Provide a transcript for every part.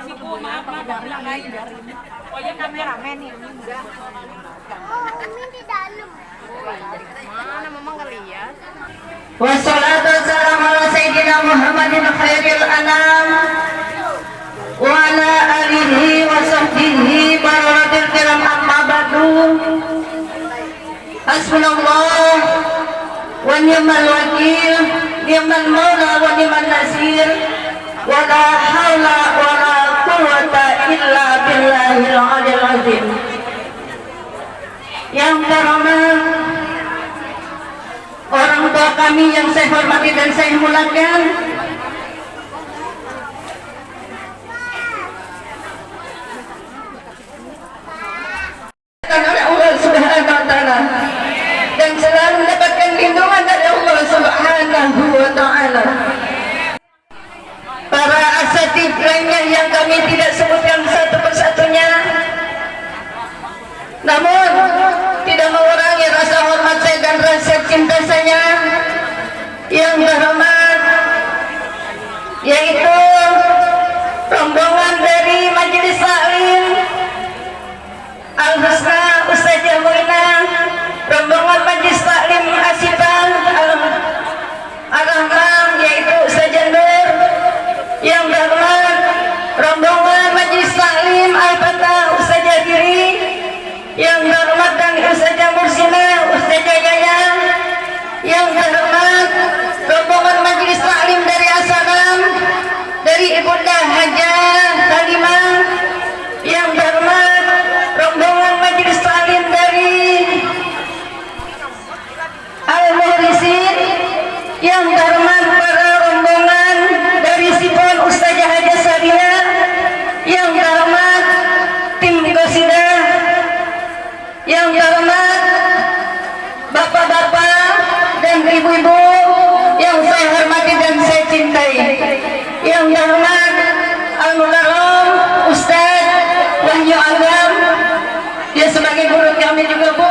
sih Bu, maaf nggak bilang lain. Oh ya kameramen nih. Oh, Umi di dalam. Mana mama ngeliat? Wassalatu wassalamu ala sayyidina Muhammadin khairil anam wa ala alihi wa sahbihi barakatil kiram amma ba'du. Hasbunallah wa ni'mal wakil, ni'mal maula wa ni'mal nasir, wa la haula wa la quwwata illa billahil aliyil azim. Yang terhormat orang tua kami yang saya hormati dan saya muliakan, oleh Allah Subhanahu wa taala dan selalu mendapatkan lindungan dari Allah Subhanahu wa taala. Para asatidz lainnya yang kami tidak sebutkan satu persatunya, namun tidak mengurangi rasa hormat saya dan rasa cinta saya yang terhormat, yaitu rombongan dari Majelis Taklim Al-Husna Ustazah Muinah, rombongan Majelis Taklim Asifah Al-Rahman yaitu Ustazah Nur, yang terhormat rombongan Majelis Taklim Al-Fatah Ustazah Diri, yang terhormat dan Ustazah Mursina, Ustazah Yaya, yang terhormat rombongan Majelis Taklim dari Asalam dari Ibunda Hajah Halimah, yang terhormat rombongan Majelis Taklim dari Al-Muhrisin, yang terhormat para rombongan dari Sipon Ustazah Hajah Saria, yang terhormat tim Qasidah, yang terhormat bapak-bapak dan ibu-ibu yang saya hormati dan saya cintai, yang terhormat Al-Mukarram Ustaz Wahyu Agam, dia sebagai guru kami juga Bu,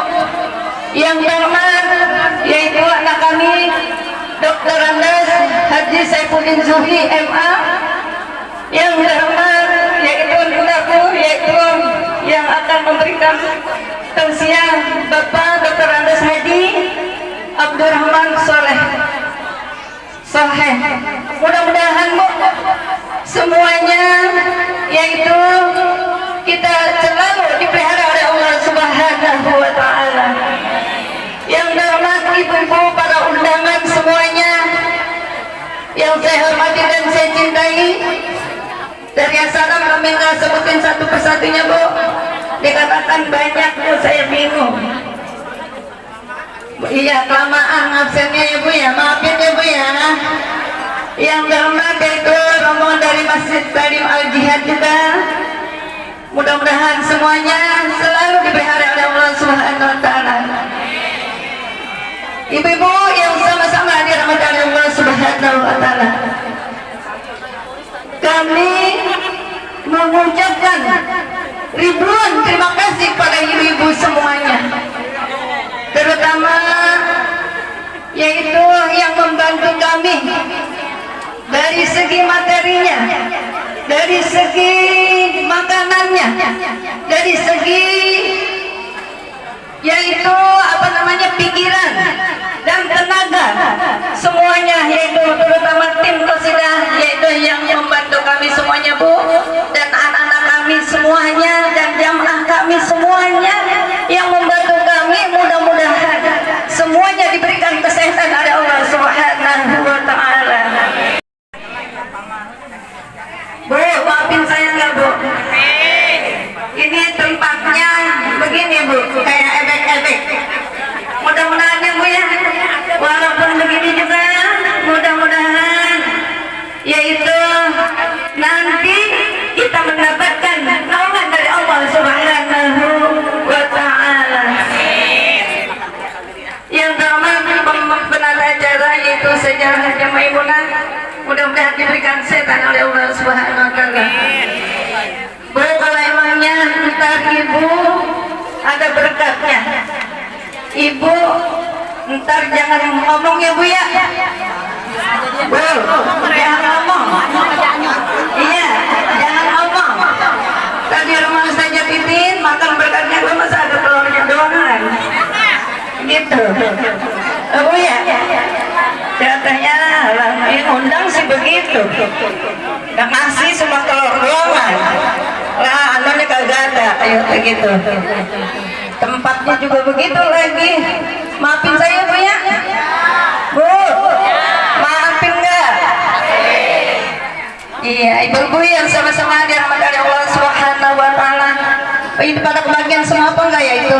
yang terhormat yaitu anak kami Dr. Andes Haji Saifuddin Zuhri MA, yang terhormat yaitu bundaku yaitu yang akan memberikan tausiah Bapak Dr. Andes Haji Abdurrahman Soleh. Mudah-mudahan Bu semuanya yaitu kita selalu dipelihara oleh Allah Subhanahu wa taala. Yang terhormat ibu-ibu para undangan semuanya yang saya hormati dan saya cintai, dari Asalam kami nggak sebutin satu persatunya Bu, dikatakan banyak Bu, saya bingung. Iya, kelamaan absennya ya Bu ya, maafin ya Bu ya. Yang terhormat yaitu rombongan dari Masjid Taklim Al-Jihad juga, mudah-mudahan semuanya selalu dipelihara oleh Allah Subhanahu wa taala. Ibu-ibu yang sama-sama dirahmati oleh Allah Subhanahu wa taala, kami mengucapkan ribuan terima kasih pada ibu-ibu semuanya, terutama yaitu yang membantu kami dari segi materinya, dari segi makanannya, dari segi yaitu pikiran dan tenaga semuanya, yaitu terutama tim Qasidah yaitu yang membantu kami semuanya Bu, dan anak-anak kami semuanya dan jamaah kami semuanya yang membantu kami, mudah-mudahan semuanya diberikan kesehatan oleh Allah Subhanahu wa taala. Bu, maafin saya nggak Bu? Ini tempatnya begini Bu, kayak ebek-ebek. Mudah-mudahan ya Bu ya, walaupun begini juga, mudah-mudahan yaitu nanti kita mendapatkan naungan dari Allah Subhanahu wa taala. Yang pertama penata acara yaitu sejarah Haja Maimunah, mudah-mudahan diberikan setan oleh Allah Subhanahu wa taala. Bu, kalau emangnya ntar ibu ada berkatnya, ibu ntar jangan ngomong ya Bu ya. Bu, jangan ngomong. Iya, jangan ngomong. itu. Oh ya, katanya lagi undang sih begitu. Gak ngasih cuma kelor-keloran. Lah, anunya kagak ada, ayo begitu. Tempatnya juga begitu lagi. Maafin saya Bu ya. Bu, maafin nggak? Iya, ibu-ibu yang sama-sama dirahmati oleh Allah Subhanahu Wa Taala. Ini pada kebagian semua apa enggak ya itu?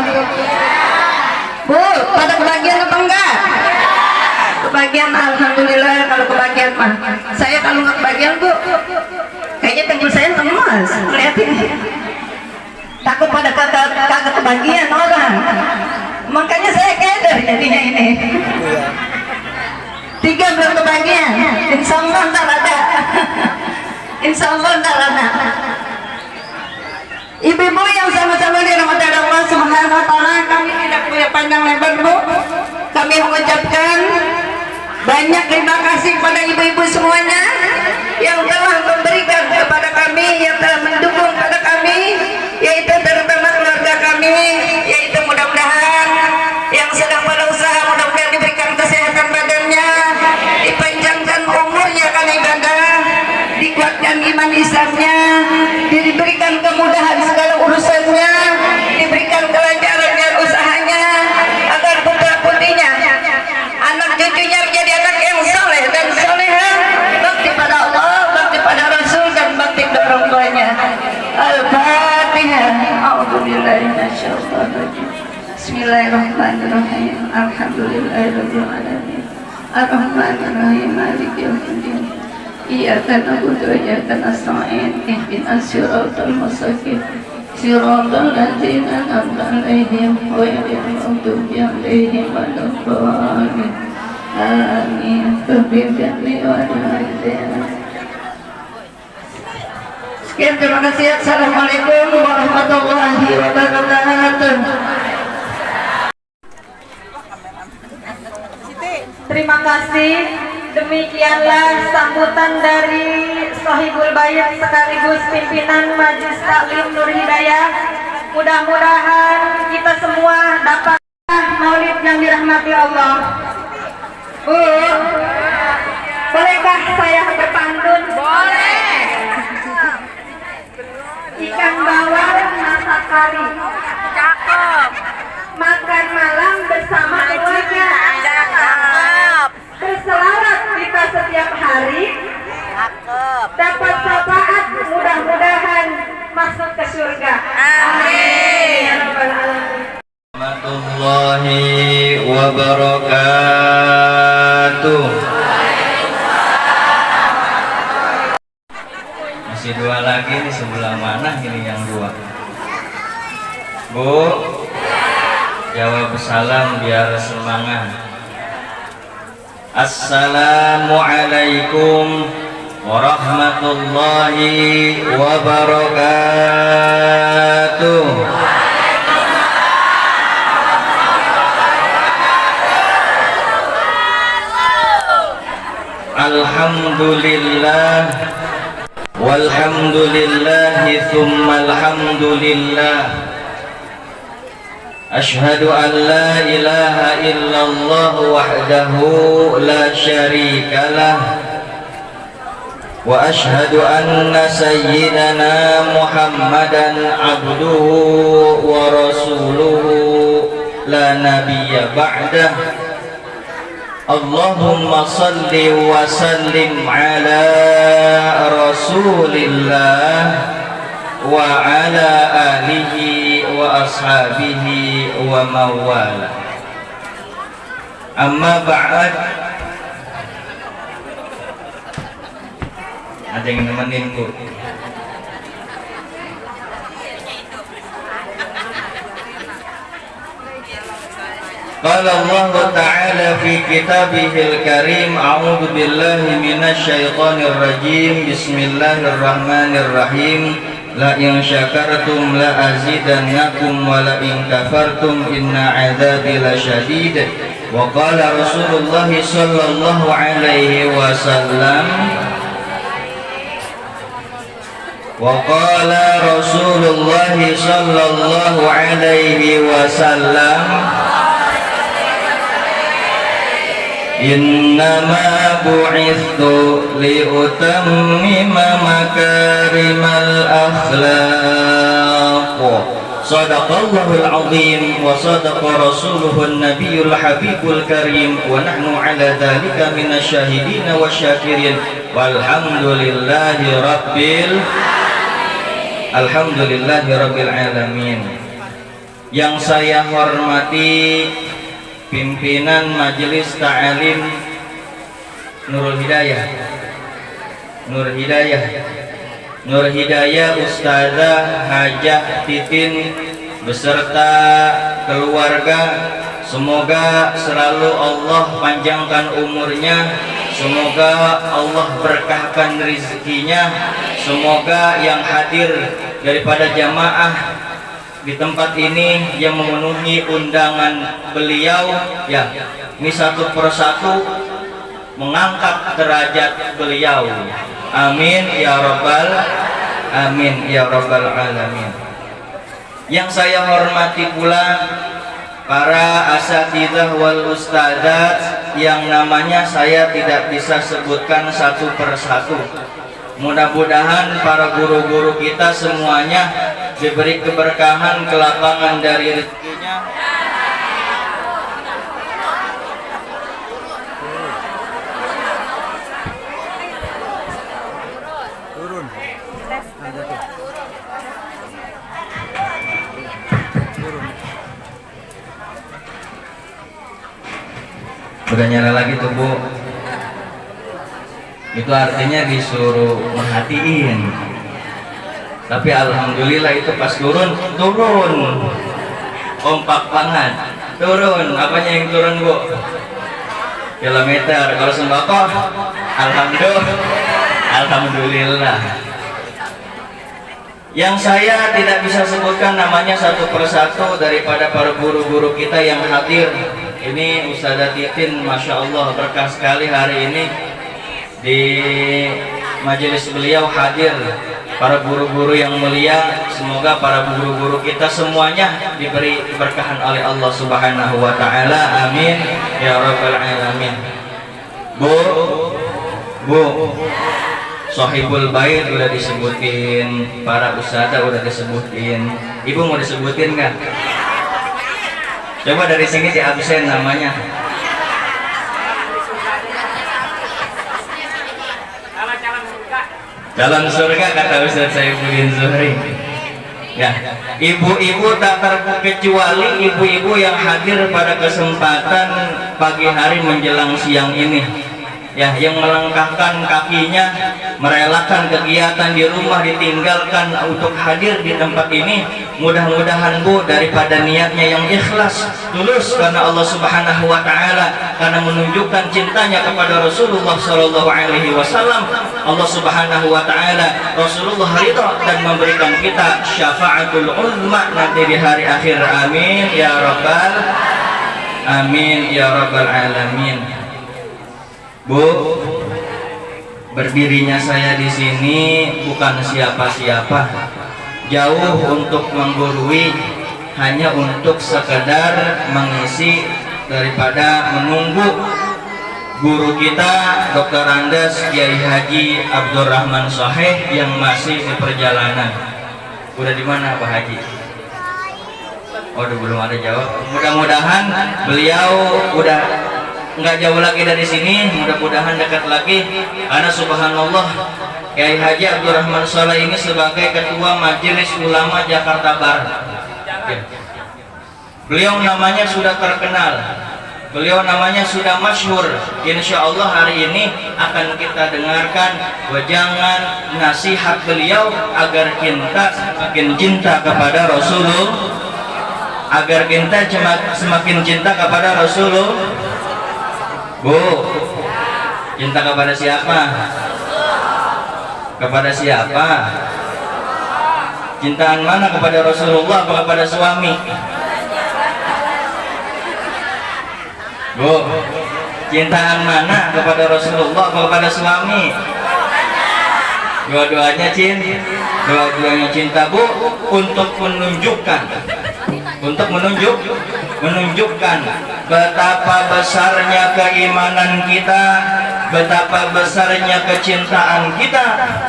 Bu, pada kebagian apa enggak? Kebagian, alhamdulillah. Kalau kebagian mah, saya kalau nggak kebagian Bu, kayaknya tenggul saya lemas. Lihatin, takut pada kagak kebagian orang. Makanya saya keder jadinya ini. 3 belum kebagian. Insya Allah ntar ada. Insya Allah ntar ada. Ibu-ibu yang sama-sama dirahmati Allah Subhanahu Wa Taala, kami tidak punya panjang lebar Bu. Kami mengucapkan banyak terima kasih kepada ibu-ibu semuanya yang telah memberikan kepada kami, yang telah mendukung kepada kami, yaitu terutama keluarga kami, yaitu mudah-mudahan yang sedang berusaha, mudah-mudahan diberikan kesehatan badannya, dipanjangkan umurnya karena ibadah, dikuatkan iman Islamnya, diberikan kemudahan segala urusannya, diberikan kelancaran dan usahanya, agar putra putrinya, anak cucunya menjadi anak yang soleh dan soleha, bakti pada Allah, bakti pada Rasul, dan bakti pada orang tuanya. Al-Fatihah. A'udzubillahiminasyaitonirrajim. Bismillahirrahmanirrahim. Alhamdulillahirabbil alamin. Ar-Rahmanir-Rahim. Maliki yaumiddin. Iyyaka na'budu wa iyyaka nasta'in. Ihdinas siratal mustaqim. Siratal ladzina an'amta 'alaihim ghairil maghdubi 'alaihim waladdallin. Amin. Sekian, terima kasih. Assalamualaikum warahmatullahi wabarakatuh. Terima kasih. Demikianlah sambutan dari Sohibul Bait sekaligus pimpinan Majelis Taklim Nur Hidayah. Mudah-mudahan kita semua dapat maulid yang dirahmati Allah. Bu, bolehkah saya berpantun? Boleh. Ikan bawal masak kari. Cakep. Makan malam bersama keluarga. Cakep. Berselarat kita setiap hari. Cakep. Dapat syafaat, mudah-mudahan masuk ke surga. Amin. Warahmatullahi wabarakatuh. Masih 2 lagi di sebelah mana ini yang 2? Bu, jawab salam biar semangat. Assalamualaikum warahmatullahi wabarakatuh. Alhamdulillah walhamdulillahi thumma alhamdulillah. Ashhadu an la ilaha illallah wahdahu la syarika lah, wa ashhadu anna sayyidana Muhammadan abduhu wa rasuluhu la nabiyya ba'dah. Allahumma salli wa sallim ala rasulillah wa ala alihi wa ashabihi wa mawala. Amma ba'd. Ada yang nemenin Bu? Qala Allah Ta'ala fi kitabihil karim, a'udzu billahi minasy syaithanir rajim. Bismillahirrahmanirrahim. La in syakartum la azidannakum wa la in kafartum inna 'adzabi lasyadid. Wa qala Rasulullah sallallahu alaihi wasallam wa qala Rasulullah sallallahu alaihi wasallam Innama bu'ithu liutammima makarimal akhlaq. Sadaqallahul azim wa sadaqa rasuluhun nabiyul habibul karim wa nahnu ala dhalika minasyahidin wa syakirin walhamdulillahi rabbil alamin. Yang saya hormati pimpinan Majelis Ta'alim Nurul Hidayah Ustazah Hajah Titin beserta keluarga, semoga selalu Allah panjangkan umurnya, semoga Allah berkahkan rezekinya, semoga yang hadir daripada jamaah di tempat ini yang memenuhi undangan beliau, ya, ini satu persatu mengangkat derajat beliau. Amin ya rabbal alamin. Yang saya hormati pula para asatidzah wal ustadzat yang namanya saya tidak bisa sebutkan satu persatu. Mudah-mudahan para guru-guru kita semuanya diberi keberkahan, kelapangan dari rezekinya. Udah nyala lagi tuh Bu. Itu artinya disuruh merhatiin. Tapi alhamdulillah itu pas turun kompak banget. Turun, apanya yang turun Bu? Kilometer. Kalau sembako alhamdulillah. Yang saya tidak bisa sebutkan namanya satu persatu daripada para guru-guru kita yang hadir. Ini Ustazah Titin, Masya Allah berkah sekali hari ini di majelis beliau hadir para guru-guru yang mulia. Semoga para guru-guru kita semuanya diberi keberkahan oleh Allah Subhanahu wa taala. Amin ya rabbal alamin. Bu, Sohibul Bait udah disebutin, para ustadzah udah disebutin. Ibu mau disebutin nggak? Coba dari sini di absen namanya. Calon surga kata Ustaz Saifuddin Zuhri. Ya, ibu-ibu tak terkecuali ibu-ibu yang hadir pada kesempatan pagi hari menjelang siang ini. Ya, yang melangkahkan kakinya, merelakan kegiatan di rumah, ditinggalkan untuk hadir di tempat ini. Mudah-mudahan Bu, daripada niatnya yang ikhlas, tulus karena Allah Subhanahu wa taala, karena menunjukkan cintanya kepada Rasulullah sallallahu alaihi wasallam, Allah Subhanahu wa taala, Rasulullah ridha dan memberikan kita syafaatul uzma nanti di hari akhir. Amin ya rabbal alamin. Bu, berdirinya saya di sini bukan siapa-siapa, jauh untuk menggurui, hanya untuk sekedar mengisi daripada menunggu guru kita Dr. Andes Kiai Haji Abdurrahman Shaheh yang masih di perjalanan. Udah di mana Pak Haji? Waduh, belum ada jawab. Mudah-mudahan beliau udah nggak jauh lagi dari sini, mudah-mudahan dekat lagi. Karena subhanallah, Kiai Haji Abdurrahman Shaheh ini sebagai Ketua Majelis Ulama Jakarta Barat, beliau namanya sudah terkenal, beliau namanya sudah masyhur. Insya Allah hari ini akan kita dengarkan wejangan nasihat beliau agar kita semakin cinta kepada Rasulullah, agar kita semakin cinta kepada Rasulullah. Bu, cinta kepada siapa? Kepada siapa? Cintaan mana, kepada Rasulullah atau kepada suami? Bu, cintaan mana, kepada Rasulullah atau kepada suami? Dua-duanya cinta. Dua-duanya cinta Bu, untuk menunjukkan menunjukkan betapa besarnya keimanan kita, betapa besarnya kecintaan kita.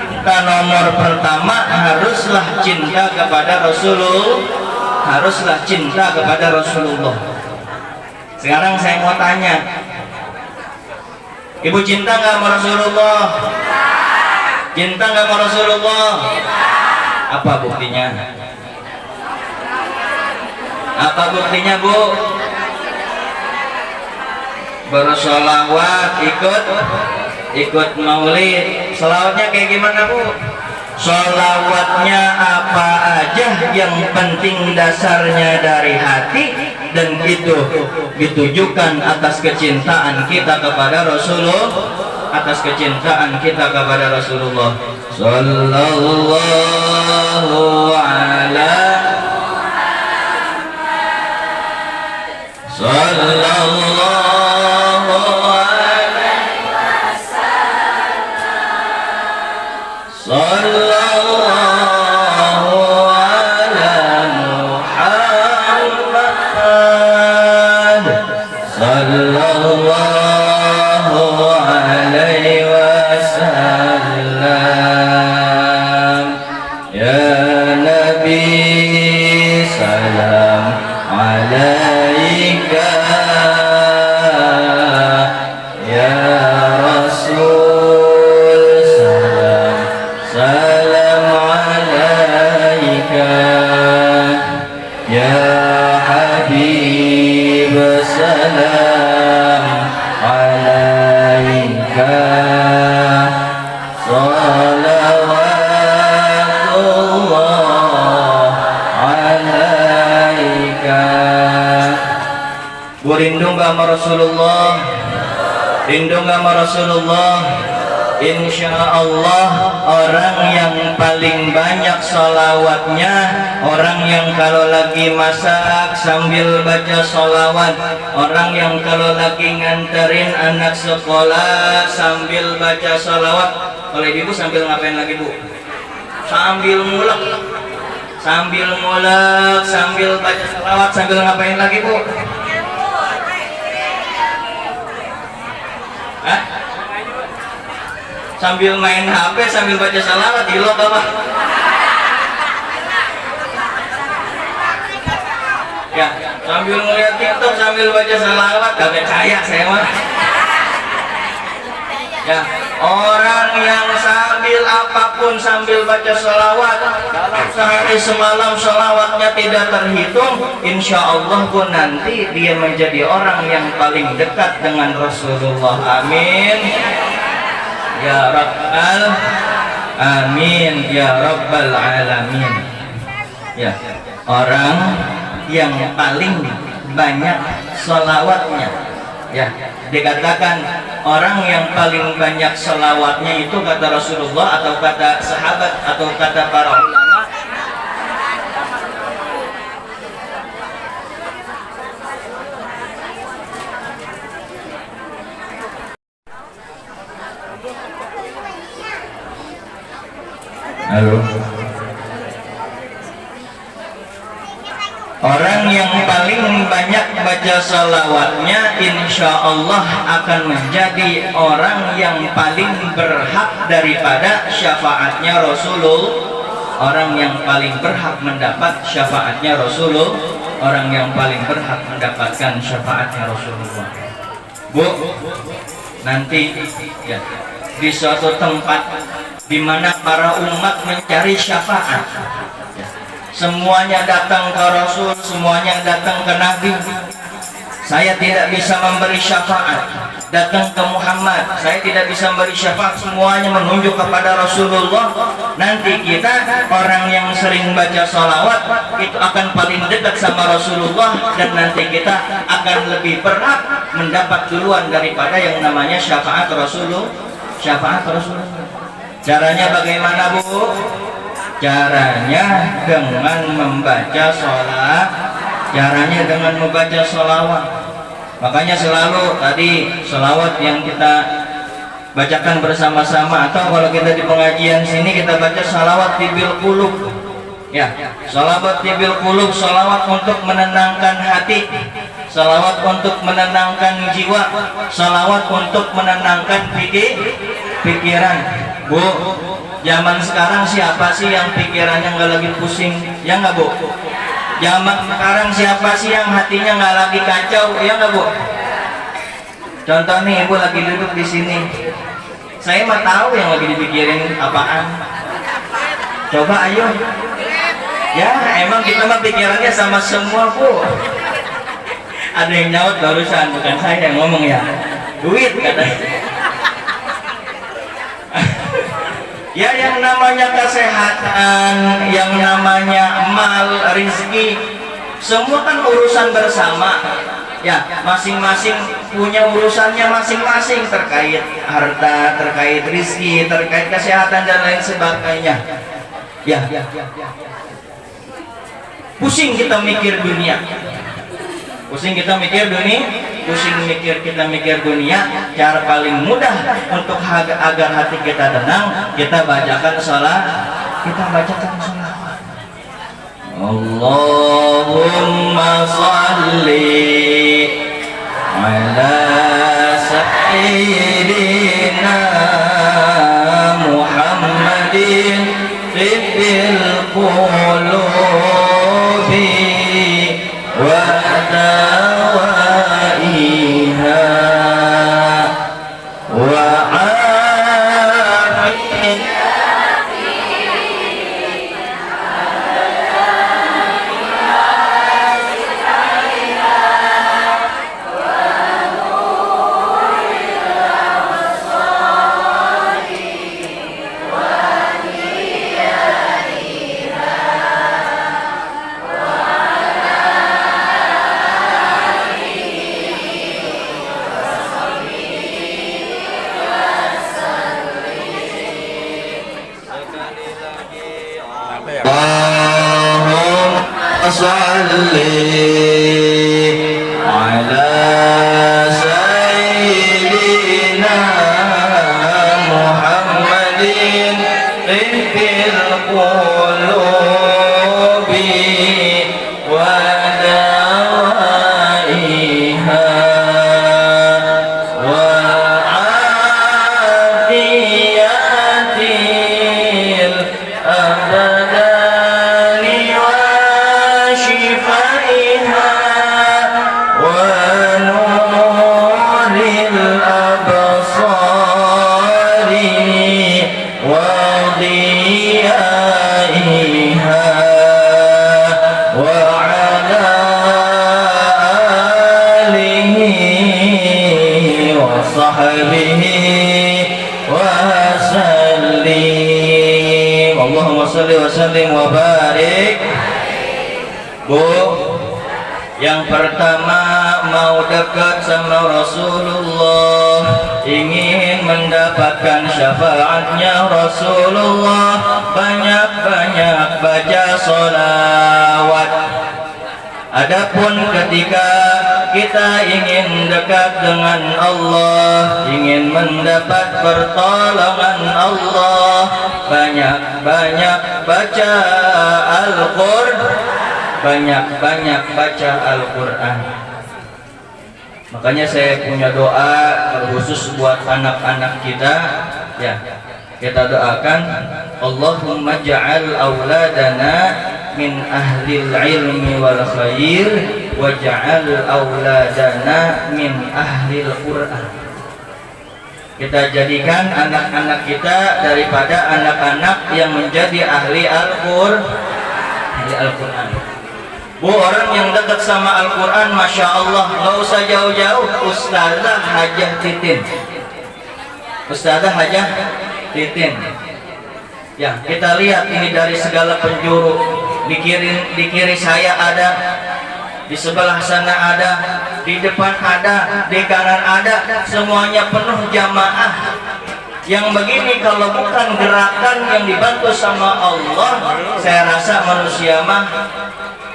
Kita nomor pertama haruslah cinta kepada Rasulullah, haruslah cinta kepada Rasulullah. Sekarang saya mau tanya, ibu cinta nggak sama Rasulullah? Cinta nggak sama Rasulullah? Apa buktinya? Apa buktinya, Bu? Bersolawat, ikut maulid. Solawatnya kayak gimana, Bu? Solawatnya apa aja yang penting dasarnya dari hati, dan itu ditujukan atas kecintaan kita kepada Rasulullah, atas kecintaan kita kepada Rasulullah sallallahu ala sallallahu alaihi wasallam sallallahu ala Muhammad sallallahu alaihi wasallam. Ya Nabi salam alaika, ya Rasul salam salam alaika, ya Habib salam alaika, salawatullah alaika. Bu, rindu nggak sama Rasulullah? Rindu nggak sama Rasulullah? Insya Allah orang yang paling banyak sholawatnya, orang yang kalau lagi masak sambil baca sholawat, orang yang kalau lagi nganterin anak sekolah sambil baca sholawat. Kalau ibu sambil ngapain lagi, Bu? Sambil ngulek, sambil ngulek, sambil baca sholawat, sambil ngapain lagi, Bu? Hah? Sambil main HP, sambil baca salawat, gila apa? Ya, sambil ngeliat TikTok, sambil baca salawat, gak percaya saya mah. Ya, orang yang sambil apapun sambil baca salawat, dalam sehari semalam salawatnya tidak terhitung, insya Allah pun nanti dia menjadi orang yang paling dekat dengan Rasulullah. Amin ya Rabbal Amin ya Rabbal Alamin. Ya, orang yang paling banyak sholawatnya, ya, dikatakan orang yang paling banyak sholawatnya itu kata Rasulullah atau kata sahabat atau kata para ulama, halo, orang yang paling banyak baca salawatnya insya Allah akan menjadi orang yang paling berhak daripada syafaatnya Rasulullah. Orang yang paling berhak mendapat syafaatnya Rasulullah, orang yang paling berhak mendapatkan syafaatnya Rasulullah. Bu, nanti ya, di suatu tempat di mana para umat mencari syafaat, semuanya datang ke Rasul, semuanya datang ke Nabi. Saya tidak bisa memberi syafaat, datang ke Muhammad, saya tidak bisa memberi syafaat, semuanya menunjuk kepada Rasulullah. Nanti kita orang yang sering baca sholawat itu akan paling dekat sama Rasulullah, dan nanti kita akan lebih berhak mendapat duluan daripada yang namanya syafaat Rasulullah. Syafaat Rasulullah. Caranya bagaimana, Bu? Caranya dengan membaca sholat, caranya dengan membaca sholawat. Makanya selalu tadi sholawat yang kita bacakan bersama-sama, atau kalau kita di pengajian sini kita baca sholawat di bil qulub. Ya, salawat bil qulub, salawat untuk menenangkan hati, salawat untuk menenangkan jiwa, salawat untuk menenangkan pikiran. Bu, zaman sekarang siapa sih yang pikirannya nggak lagi pusing? Ya nggak, Bu? Zaman sekarang siapa sih yang hatinya nggak lagi kacau? Ya nggak, Bu? Contoh nih, Ibu lagi duduk di sini. Saya mah tahu yang lagi dipikirin apaan. Coba ayo. Ya, emang kita mah pikirannya sama semua, Bu. Ada yang nyaut barusan, bukan saya yang ngomong ya. Duit katanya. Ya, yang namanya kesehatan, yang namanya mal, rezeki, semua kan urusan bersama. Ya, masing-masing punya urusannya masing-masing terkait harta, terkait rezeki, terkait kesehatan dan lain sebagainya. Ya. Pusing kita mikir dunia, pusing kita mikir dunia. Cara paling mudah untuk agar hati kita tenang, kita bacakan sholat. Allahumma shalli ala sayyidina Muhammadin tibbil qulubi wa dawaiha wa Allahumma shalli ala sayyidina Muhammadin tibbil qulubi wa dawaiha wa afiyatil abdani wa shifaiha wa nuril absari wa diyaiha wa ala alihi wa sahbihi wa sallim. Allahumma salli wa sallim wa barik. Bu, yang pertama mau dekat sama Rasulullah, ingin mendapatkan syafaatnya Rasulullah, banyak-banyak baca sholawat. Adapun ketika kita ingin dekat dengan Allah, ingin mendapat pertolongan Allah, banyak-banyak baca Al-Qur'an, banyak-banyak baca Al-Qur'an. Makanya saya punya doa khusus buat anak-anak kita, ya. Kita doakan, Allahumma ja'al auladana min ahlil ilmi wal khair waj'al auladana min ahlil Qur'an. Kita jadikan anak-anak kita daripada anak-anak yang menjadi ahli Al-Qur'an. Bu, orang yang dekat sama Al-Qur'an, Masya Allah, nggak usah jauh-jauh. Ustazah Hajah Titin, Ustazah Hajah Titin. Ya, kita lihat ini dari segala penjuru. Di kiri saya ada, di sebelah sana ada, di depan ada, di kanan ada, semuanya penuh jamaah. Yang begini kalau bukan gerakan yang dibantu sama Allah, saya rasa manusia mah,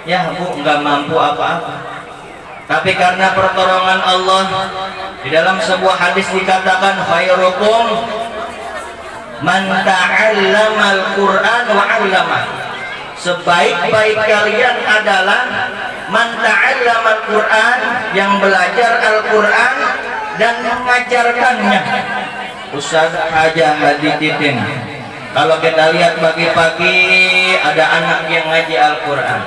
ya Bu, nggak mampu apa-apa. Tapi karena pertolongan Allah, di dalam sebuah hadis dikatakan, khairukum man ta'allamal Qur'an wa 'allamah. sebaik-baik kalian adalah man ta'allama al-Qur'an, yang belajar Al-Qur'an dan mengajarkannya. Ustaz Haja Hadi Titin, kalau kita lihat pagi-pagi ada anak yang ngaji Al-Qur'an,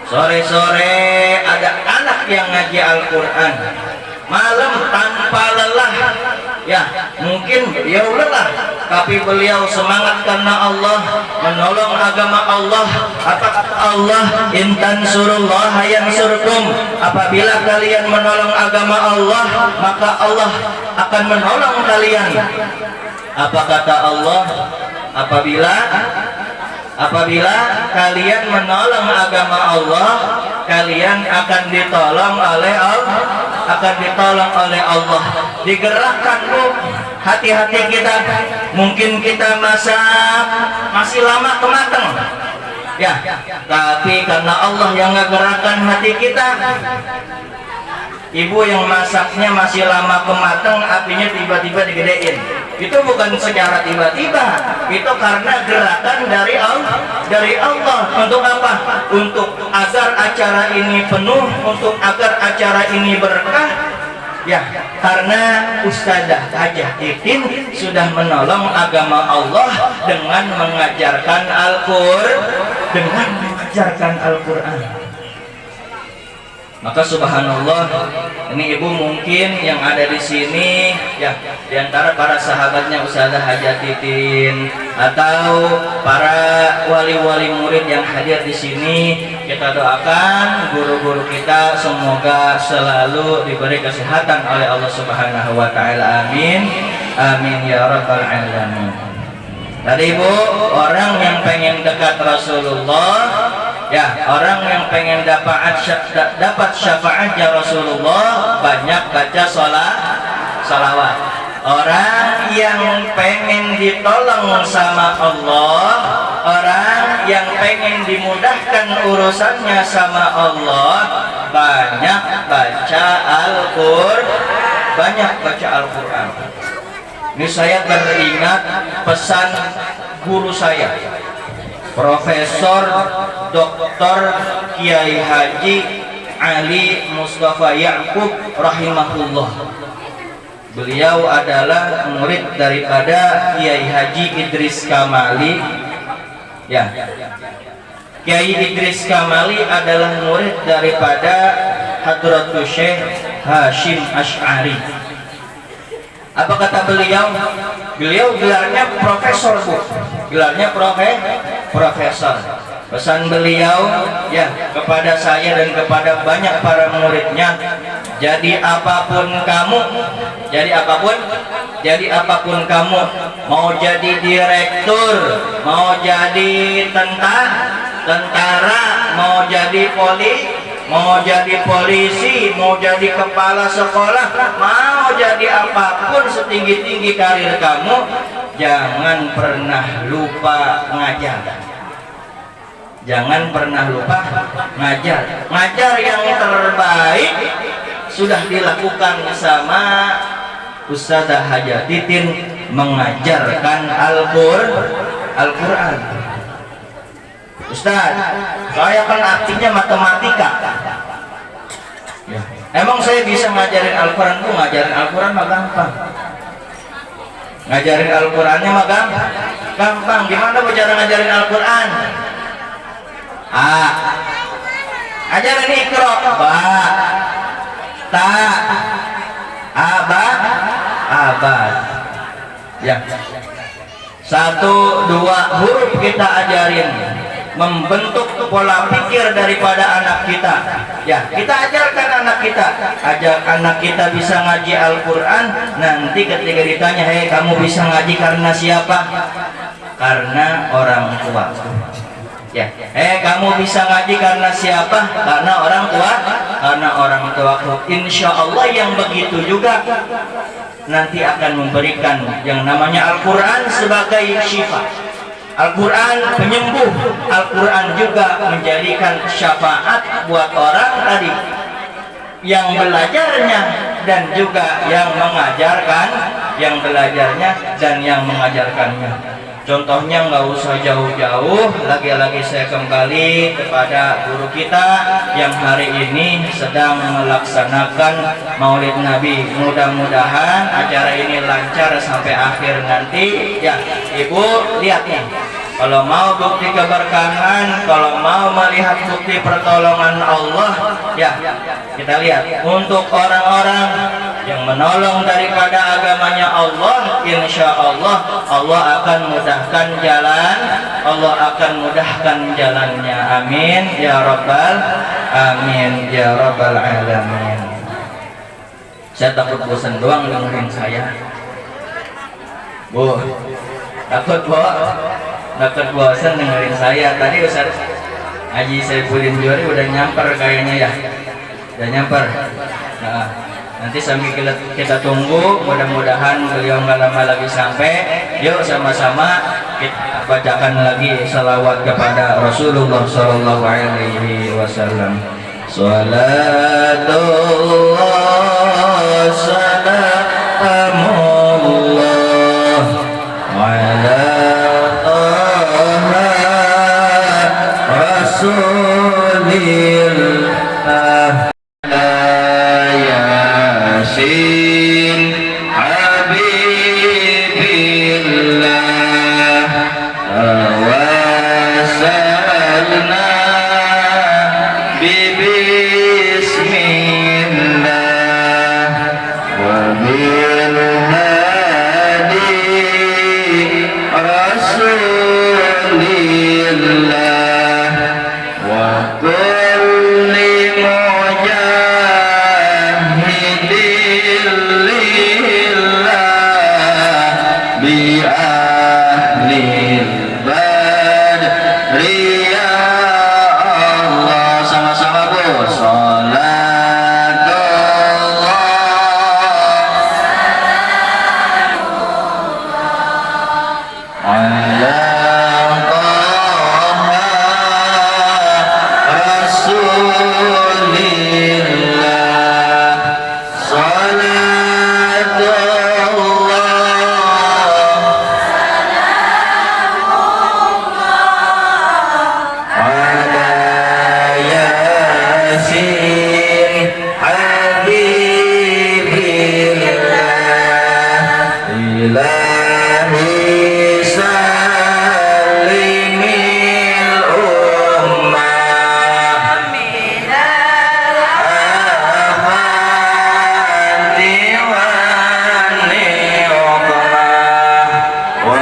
sore-sore ada anak yang ngaji Al-Qur'an, malam tanpa lelah. Ya, mungkin beliau lelah, tapi beliau semangat karena Allah, menolong agama Allah. Apa kata Allah? In tansurullaha yansurkum. Apabila kalian menolong agama Allah, maka Allah akan menolong kalian. Apa kata Allah? Apabila kalian menolong agama Allah, kalian akan ditolong oleh Allah. Digerakkan Bu, hati-hati kita. Mungkin kita masih lama kemateng, ya, tapi karena Allah yang ngegerakkan hati kita. Ibu yang masaknya masih lama kemateng, apinya tiba-tiba digedein. Itu bukan secara tiba-tiba, itu karena gerakan dari Allah. Untuk apa? Untuk agar acara ini penuh, untuk agar acara ini berkah. Ya, karena Ustazah Hajah Titin sudah menolong agama Allah dengan mengajarkan Al-Qur'an. Maka subhanallah, ini ibu mungkin yang ada di sini, ya, diantara para sahabatnya Ustazah Hajah Titin atau para wali-wali murid yang hadir di sini, kita doakan guru-guru kita semoga selalu diberi kesehatan oleh Allah Subhanahu wa taala. Amin. Amin ya rabbal alamin. Tadi ibu, orang yang pengen dekat Rasulullah, ya, orang yang pengen dapat syafaatnya Rasulullah, banyak baca salawat. Orang yang pengen ditolong sama Allah, orang yang pengen dimudahkan urusannya sama Allah, banyak baca Al-Qur'an. Ini saya teringat pesan guru saya, Profesor Dr. Kiai Haji Ali Mustafa Ya'qub rahimahullah. Beliau adalah murid daripada Kiai Haji Idris Kamali. Ya, Kiai Idris Kamali adalah murid daripada Hadratus Syekh Hashim Asy'ari. Apa kata beliau? Beliau gelarnya profesor Bu, gelarnya profesor. Pesan beliau ya kepada saya dan kepada banyak para muridnya, jadi apapun kamu, mau jadi direktur, mau jadi tentara, mau jadi polisi, mau jadi kepala sekolah, mau jadi apapun setinggi-tinggi karir kamu, jangan pernah lupa ngajar. Jangan pernah lupa ngajar. Ngajar yang terbaik sudah dilakukan sama Ustazah Hajah Titin, mengajarkan Al-Qur'an. Ustaz, saya kan aktifnya matematika. Ya. Emang saya bisa ngajarin Al-Quran tuh? Ngajarin Al-Quran mah gampang. Ngajarin Al-Qurannya mah gampang. Gimana bu cara ngajarin Al-Quran? Ajarin Iqra, ba, ta, abad. Ya. 1, 2 huruf kita ajarin, membentuk pola pikir daripada anak kita. Ya, kita ajarkan anak kita, anak kita bisa ngaji Al-Quran. Nanti ketika ditanya, hei kamu bisa ngaji karena siapa? Karena orang tua. Ya, kamu bisa ngaji karena siapa? Karena orang tua. Karena orang tua. Insya Allah yang begitu juga nanti akan memberikan yang namanya Al-Quran sebagai syifa. Al-Quran penyembuh. Al-Quran juga menjadikan syafaat buat orang tadi yang belajarnya dan juga yang mengajarkan, yang belajarnya dan yang mengajarkannya. Contohnya nggak usah jauh-jauh, lagi-lagi saya kembali kepada guru kita yang hari ini sedang melaksanakan Maulid Nabi. Mudah-mudahan acara ini lancar sampai akhir nanti. Ya, Ibu lihat nih. Kalau mau bukti keberkahan, kalau mau melihat bukti pertolongan Allah, ya kita lihat. Untuk orang-orang yang menolong daripada agamanya Allah, insya Allah Allah akan mudahkan jalan, Allah akan mudahkan jalannya. Amin ya rabbal amin ya rabbal alamin. Saya takut bosan doang dengerin saya, Bu. Takut, Bu. Takut bosan dengerin saya. Tadi Ustaz Haji Saifuddin Johri udah nyamper kayaknya ya. Udah nyamper. Nah, nanti sambil kita tunggu, mudah-mudahan beliau nggak lama lagi sampai. Yuk sama-sama kita bacakan lagi salawat kepada Rasulullah Sallallahu Alaihi Wasallam. Salatullah salamullah ala Rasulillah Yasin Habibillah Tawasalna Bibismillah Wabil hadi Rasulillah Wa kulli mujahidin lillah Bi ahlil badri ya Allah. Sama-sama Bu. Salatullah ala Rasulillah. Salatullah ala Yasin Habibillah Ilahi salimil ummah minal afati wan ni'mah wa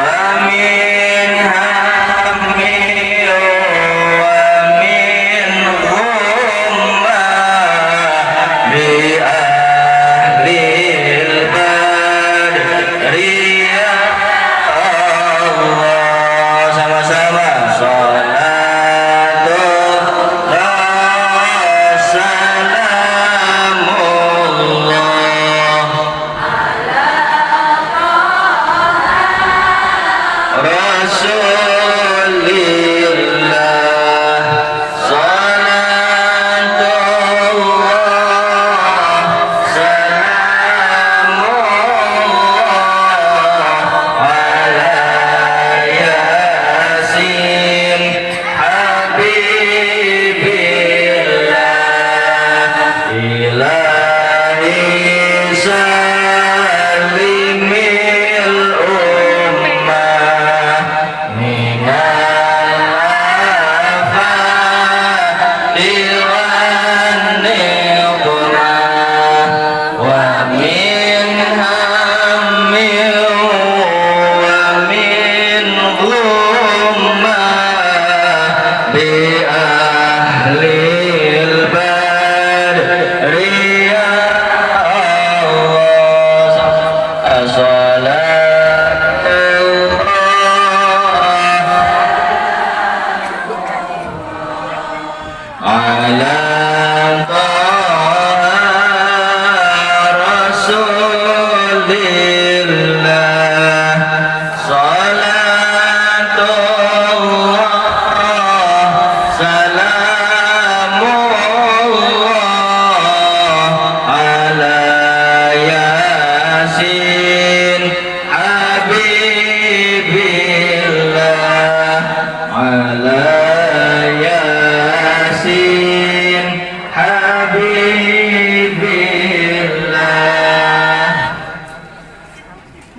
min hammi wa min ghummah bi ahlil badri ya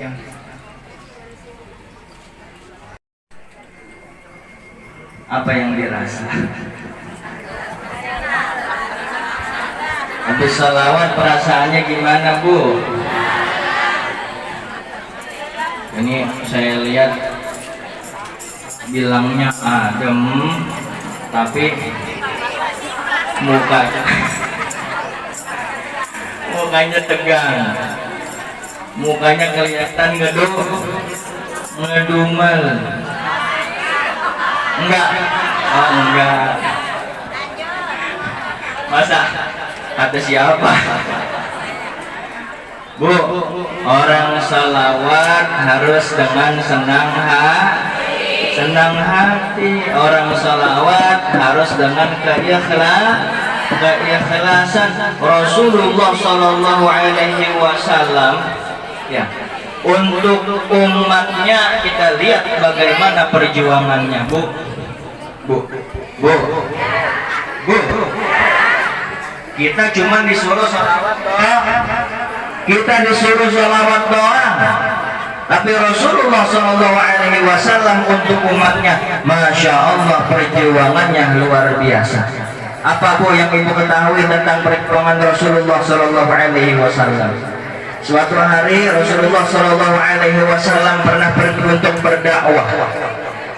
Yang apa yang dirasa? Habis salawat perasaannya gimana, Bu? Ini saya lihat bilangnya adem, tapi mukanya tegang, mukanya kelihatan ngedumel. Enggak, oh enggak. Masa kata siapa? Bu, orang salawat harus dengan senang hati. Orang salawat harus dengan keikhlasan. Rasulullah Shallallahu Alaihi Wasallam, ya, untuk umatnya kita lihat bagaimana perjuangannya, Bu. Kita cuma disuruh salawat doang. Kita disuruh salawat doang. Tapi Rasulullah Shallallahu Alaihi Wasallam untuk umatnya, masya Allah, perjuangannya luar biasa. Apa Bu yang ibu ketahui tentang perjuangan Rasulullah Shallallahu Alaihi Wasallam? Suatu hari Rasulullah Shallallahu Alaihi Wasallam pernah pergi untuk berdakwah.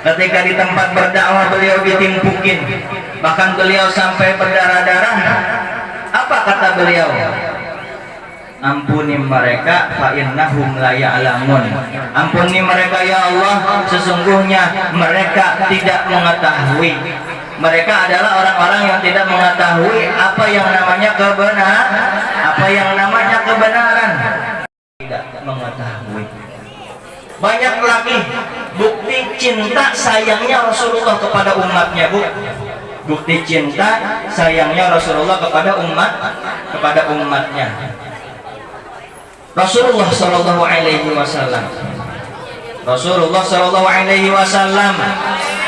Ketika di tempat berdakwah beliau ditimpukin, bahkan beliau sampai berdarah-darah. Apa kata beliau? Ampuni mereka, fa innahum la ya'lamun. Ampuni mereka ya Allah, sesungguhnya mereka tidak mengetahui. Mereka adalah orang-orang yang tidak mengetahui apa yang namanya kebenaran. Tidak mengetahui. Banyak lagi bukti cinta sayangnya Rasulullah kepada umatnya, Bu. Bukti cinta sayangnya Rasulullah kepada umatnya. Rasulullah Shallallahu Alaihi Wasallam.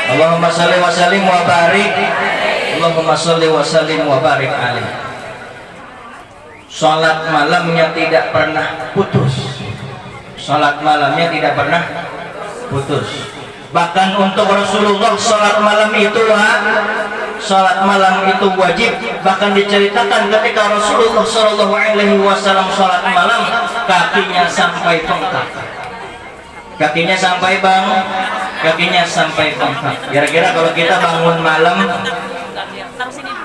Allahumma salli wa sallim wa barik. Allahumma salli wa sallim wa barik alaih. Salat malamnya tidak pernah putus. Salat malamnya tidak pernah putus. Bahkan untuk Rasulullah salat malam itu wajib. Bahkan diceritakan ketika Rasulullah Shallallahu Alaihi Wasallam salat malam, kakinya sampai bengkak. Kakinya sampai bengkak. Kira-kira kalau kita bangun malam,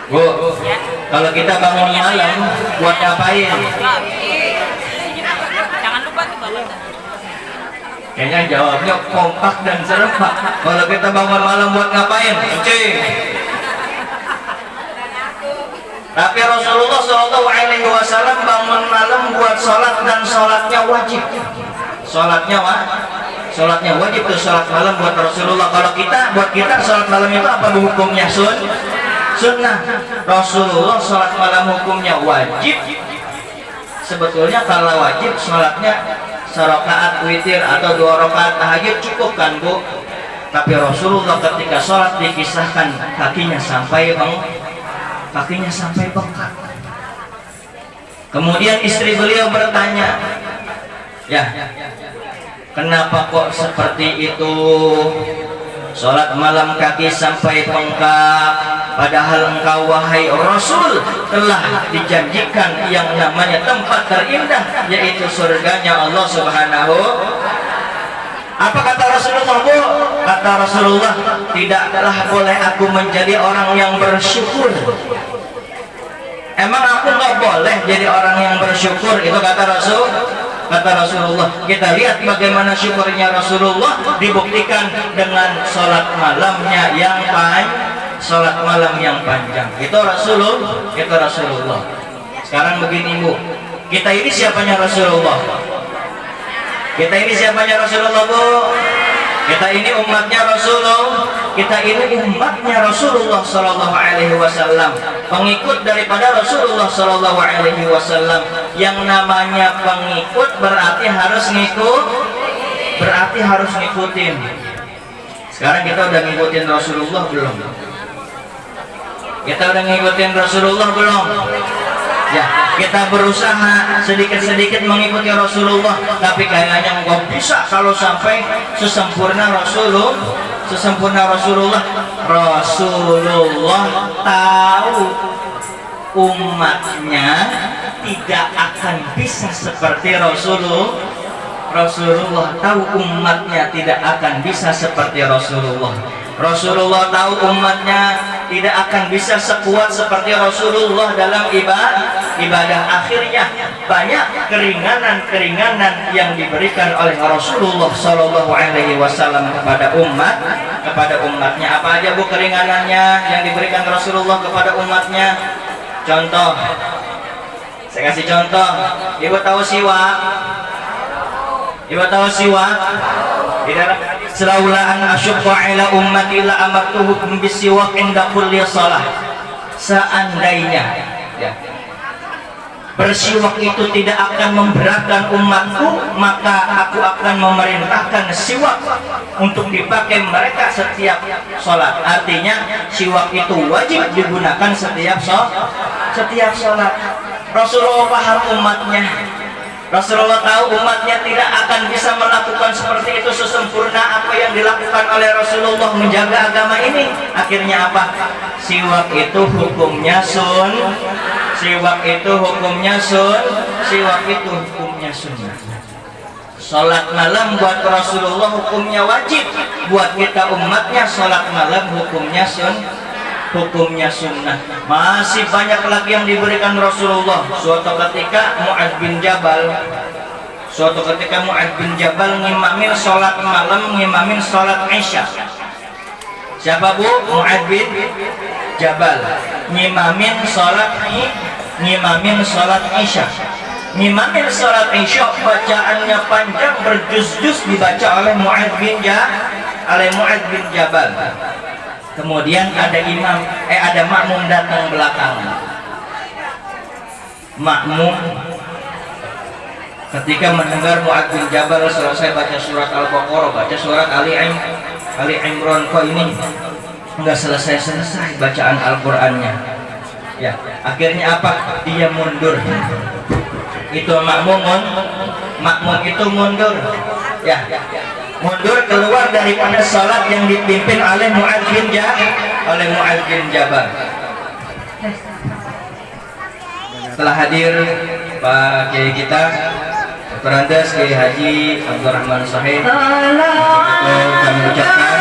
Bu, kalau kita bangun malam buat ngapain? Jangan lupa tuh Bapak. Kayaknya jawabnya kompak dan serempak. Kalau kita bangun malam buat ngapain? Kencing. Tapi Rasulullah Shallallahu Alaihi Wasallam bangun malam buat sholat, dan sholatnya wajib. Sholatnya wajib tuh, sholat malam buat Rasulullah. Kalau buat kita sholat malam itu apa hukumnya? Sunnah. Rasulullah sholat malam hukumnya wajib. Sebetulnya kalau wajib sholatnya serakaat witir atau 2 rakaat tahajud cukup kan, Bu? Tapi Rasulullah ketika sholat dikisahkan kakinya sampai bengkak. Kemudian istri beliau bertanya, ya, kenapa kok seperti itu? Sholat malam kaki sampai bengkak, padahal engkau wahai Rasul telah dijanjikan yang namanya tempat terindah, yaitu surganya Allah Subhanahu. Apa kata Rasulullah, Bu? Kata Rasulullah, tidaklah boleh aku menjadi orang yang bersyukur. Emang aku nggak boleh jadi orang yang bersyukur? Itu kata Rasulullah. Kita lihat bagaimana syukurnya Rasulullah, dibuktikan dengan sholat malam yang panjang. Itu Rasulullah. Sekarang begini, Bu, kita ini siapanya Rasulullah? Kita ini siapanya Rasulullah, Bu? Kita ini umatnya Rasulullah. Kita ini umatnya Rasulullah Shallallahu Alaihi Wasallam, pengikut daripada Rasulullah Shallallahu Alaihi Wasallam. Yang namanya pengikut berarti harus ngikutin. Sekarang kita udah ngikutin Rasulullah belum? Kita udah ngikutin Rasulullah belum? Ya, kita berusaha sedikit-sedikit mengikuti Rasulullah, tapi kayaknya nggak bisa kalau sampai sesempurna Rasulullah. Rasulullah tahu umatnya tidak akan bisa seperti Rasulullah tahu umatnya tidak akan bisa seperti Rasulullah. Rasulullah tahu umatnya tidak akan bisa sekuat seperti Rasulullah dalam ibadah. Akhirnya banyak keringanan yang diberikan oleh Rasulullah Shallallahu Alaihi Wasallam kepada umatnya. Apa aja Bu keringanannya yang diberikan Rasulullah kepada umatnya? Contoh, saya kasih contoh. Ibu tahu siwak? Ibu tahu siwak? Di dalam Laula an asyqa ala ummati la amartuhum bisiwak inda kulli shalah. Seandainya ya, bersiwak itu tidak akan memberatkan umatku, maka aku akan memerintahkan siwak untuk dipakai mereka setiap sholat. Artinya siwak itu wajib digunakan setiap sholat. Rasulullah paham umatnya. Rasulullah tahu umatnya tidak akan bisa melakukan seperti itu sesempurna apa yang dilakukan oleh Rasulullah menjaga agama ini. Akhirnya apa? Siwak itu hukumnya sun. Siwak itu hukumnya sunnah. Sholat malam buat Rasulullah hukumnya wajib. Buat kita umatnya sholat malam hukumnya sunnah. Masih banyak lagi yang diberikan Rasulullah. Suatu ketika Mu'adz bin Jabal ngimamin sholat malam, ngimamin sholat Isya. Siapa Bu? Mu'adz bin Jabal ngimamin sholat Isya. Ngimamin sholat Isya, bacaannya panjang, berjuz-juz dibaca oleh Mu'adz bin Jabal. Kemudian ada makmum datang belakang. Makmum ketika mendengar Mu'adz bin Jabal selesai baca surat Al-Baqarah, baca surat Ali Imran, kok ini enggak selesai bacaan Al-Qur'annya. Ya, akhirnya apa? Dia mundur. Itu makmum itu mundur. Ya. Mundur keluar daripada sholat yang dipimpin oleh Mu'adz bin Jabal. Setelah hadir Pak Kiai kita Dr. Andes Kiai Haji Abdurrahman Sahih, kami ucapkan